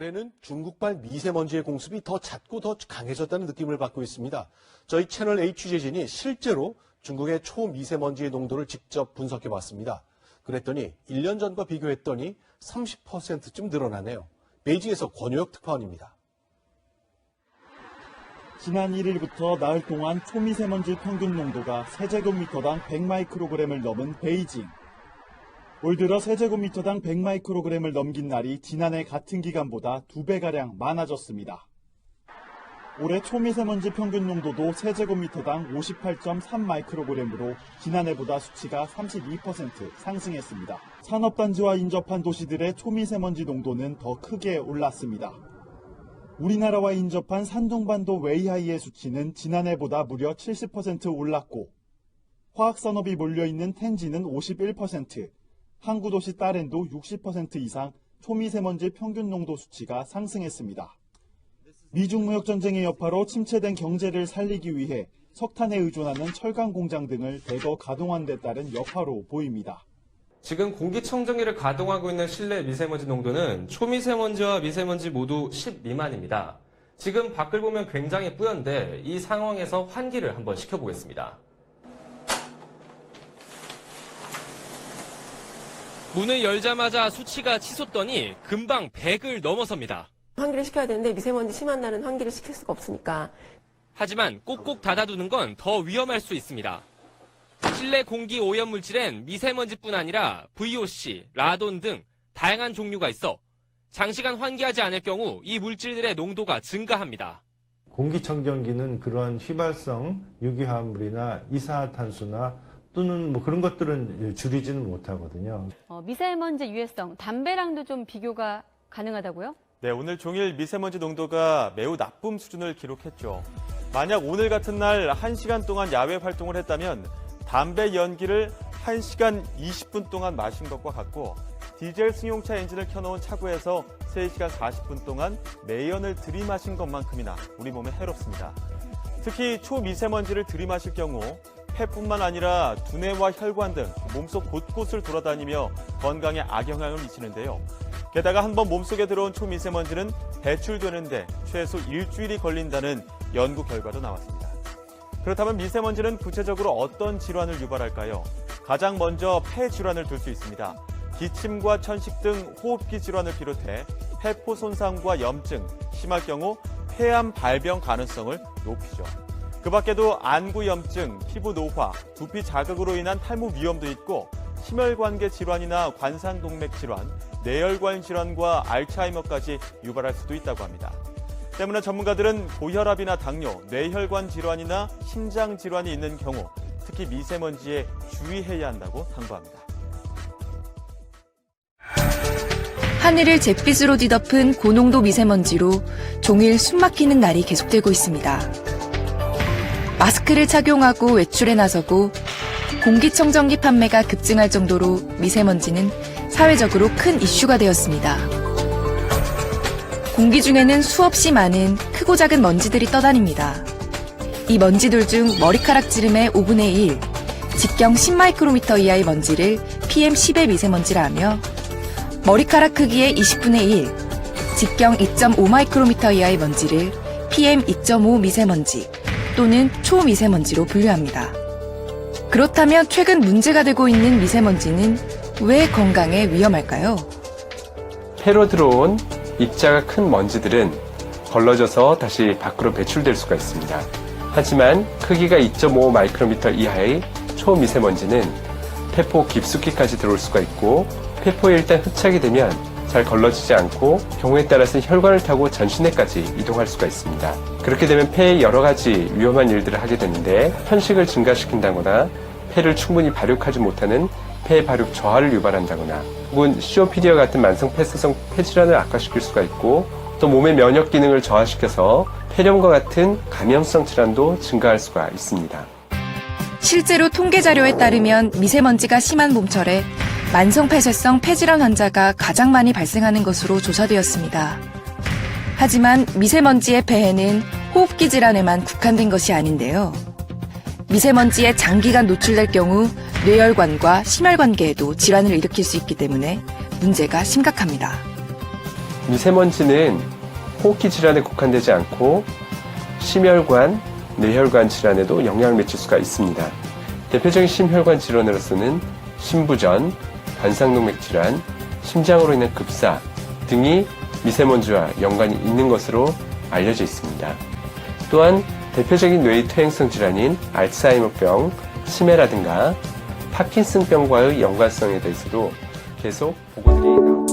올해는 중국발 미세먼지의 공습이 더 잦고 더 강해졌다는 느낌을 받고 있습니다. 저희 채널 A 취재진이 실제로 중국의 초미세먼지의 농도를 직접 분석해봤습니다. 그랬더니 1년 전과 비교했더니 30%쯤 늘어나네요. 베이징에서 권효혁 특파원입니다. 지난 1일부터 나흘 동안 초미세먼지 평균 농도가 세제곱미터당 100마이크로그램을 넘은 베이징. 올 들어 세제곱미터당 100마이크로그램을 넘긴 날이 지난해 같은 기간보다 2배가량 많아졌습니다. 올해 초미세먼지 평균 농도도 세제곱미터당 58.3마이크로그램으로 지난해보다 수치가 32% 상승했습니다. 산업단지와 인접한 도시들의 초미세먼지 농도는 더 크게 올랐습니다. 우리나라와 인접한 산둥반도 웨이하이의 수치는 지난해보다 무려 70% 올랐고 화학산업이 몰려있는 텐진은 51%, 항구도시 따렌도 60% 이상 초미세먼지 평균 농도 수치가 상승했습니다. 미중 무역 전쟁의 여파로 침체된 경제를 살리기 위해 석탄에 의존하는 철강 공장 등을 대거 가동한 데 따른 여파로 보입니다. 지금 공기청정기를 가동하고 있는 실내 미세먼지 농도는 초미세먼지와 미세먼지 모두 10 미만입니다. 지금 밖을 보면 굉장히 뿌연데 이 상황에서 환기를 한번 시켜보겠습니다. 문을 열자마자 수치가 치솟더니 금방 100을 넘어섭니다. 환기를 시켜야 되는데 미세먼지 심한 날은 환기를 시킬 수가 없으니까. 하지만 꼭꼭 닫아두는 건 더 위험할 수 있습니다. 실내 공기 오염 물질엔 미세먼지뿐 아니라 VOC, 라돈 등 다양한 종류가 있어 장시간 환기하지 않을 경우 이 물질들의 농도가 증가합니다. 공기청정기는 그러한 휘발성 유기화합물이나 이산화탄소나 또는 뭐 그런 것들은 줄이지는 못하거든요. 미세먼지 유해성, 담배랑도 좀 비교가 가능하다고요? 네, 오늘 종일 미세먼지 농도가 매우 나쁨 수준을 기록했죠. 만약 오늘 같은 날 1시간 동안 야외 활동을 했다면 담배 연기를 1시간 20분 동안 마신 것과 같고 디젤 승용차 엔진을 켜놓은 차고에서 3시간 40분 동안 매연을 들이마신 것만큼이나 우리 몸에 해롭습니다. 특히 초미세먼지를 들이마실 경우 폐뿐만 아니라 두뇌와 혈관 등 몸속 곳곳을 돌아다니며 건강에 악영향을 미치는데요. 게다가 한번 몸속에 들어온 초미세먼지는 배출되는데 최소 일주일이 걸린다는 연구 결과도 나왔습니다. 그렇다면 미세먼지는 구체적으로 어떤 질환을 유발할까요? 가장 먼저 폐 질환을 들 수 있습니다. 기침과 천식 등 호흡기 질환을 비롯해 폐포 손상과 염증, 심할 경우 폐암 발병 가능성을 높이죠. 그 밖에도 안구염증, 피부 노화, 두피 자극으로 인한 탈모 위험도 있고 심혈관계 질환이나 관상동맥 질환, 뇌혈관 질환과 알츠하이머까지 유발할 수도 있다고 합니다. 때문에 전문가들은 고혈압이나 당뇨, 뇌혈관 질환이나 심장 질환이 있는 경우 특히 미세먼지에 주의해야 한다고 당부합니다. 하늘을 잿빛으로 뒤덮은 고농도 미세먼지로 종일 숨막히는 날이 계속되고 있습니다. 마스크를 착용하고 외출에 나서고 공기청정기 판매가 급증할 정도로 미세먼지는 사회적으로 큰 이슈가 되었습니다. 공기 중에는 수없이 많은 크고 작은 먼지들이 떠다닙니다. 이 먼지들 중 머리카락지름의 5분의 1, 직경 10마이크로미터 이하의 먼지를 PM10의 미세먼지라 하며 머리카락 크기의 20분의 1, 직경 2.5마이크로미터 이하의 먼지를 PM2.5 미세먼지 또는 초미세먼지로 분류합니다. 그렇다면 최근 문제가 되고 있는 미세먼지는 왜 건강에 위험할까요? 폐로 들어온 입자가 큰 먼지들은 걸러져서 다시 밖으로 배출될 수가 있습니다. 하지만 크기가 2.5 마이크로미터 이하의 초미세먼지는 폐포 깊숙이까지 들어올 수가 있고 폐포에 일단 흡착이 되면 잘 걸러지지 않고 경우에 따라서는 혈관을 타고 전신내까지 이동할 수가 있습니다. 그렇게 되면 폐에 여러 가지 위험한 일들을 하게 되는데 편식을 증가시킨다거나 폐를 충분히 발육하지 못하는 폐 발육 저하를 유발한다거나 혹은 COPD와 같은 만성 폐쇄성 폐질환을 악화시킬 수가 있고 또 몸의 면역 기능을 저하시켜서 폐렴과 같은 감염성 질환도 증가할 수가 있습니다. 실제로 통계 자료에 따르면 미세먼지가 심한 봄철에 만성 폐쇄성 폐질환 환자가 가장 많이 발생하는 것으로 조사되었습니다. 하지만 미세먼지의 폐해는 호흡기 질환에만 국한된 것이 아닌데요. 미세먼지에 장기간 노출될 경우 뇌혈관과 심혈관계에도 질환을 일으킬 수 있기 때문에 문제가 심각합니다. 미세먼지는 호흡기 질환에 국한되지 않고 심혈관, 뇌혈관 질환에도 영향을 미칠 수가 있습니다. 대표적인 심혈관 질환으로서는 심부전, 관상동맥 질환, 심장으로 인한 급사 등이 미세먼지와 연관이 있는 것으로 알려져 있습니다. 또한 대표적인 뇌의 퇴행성 질환인 알츠하이머병, 치매라든가 파킨슨병과의 연관성에 대해서도 계속 보고들이 나옵니다.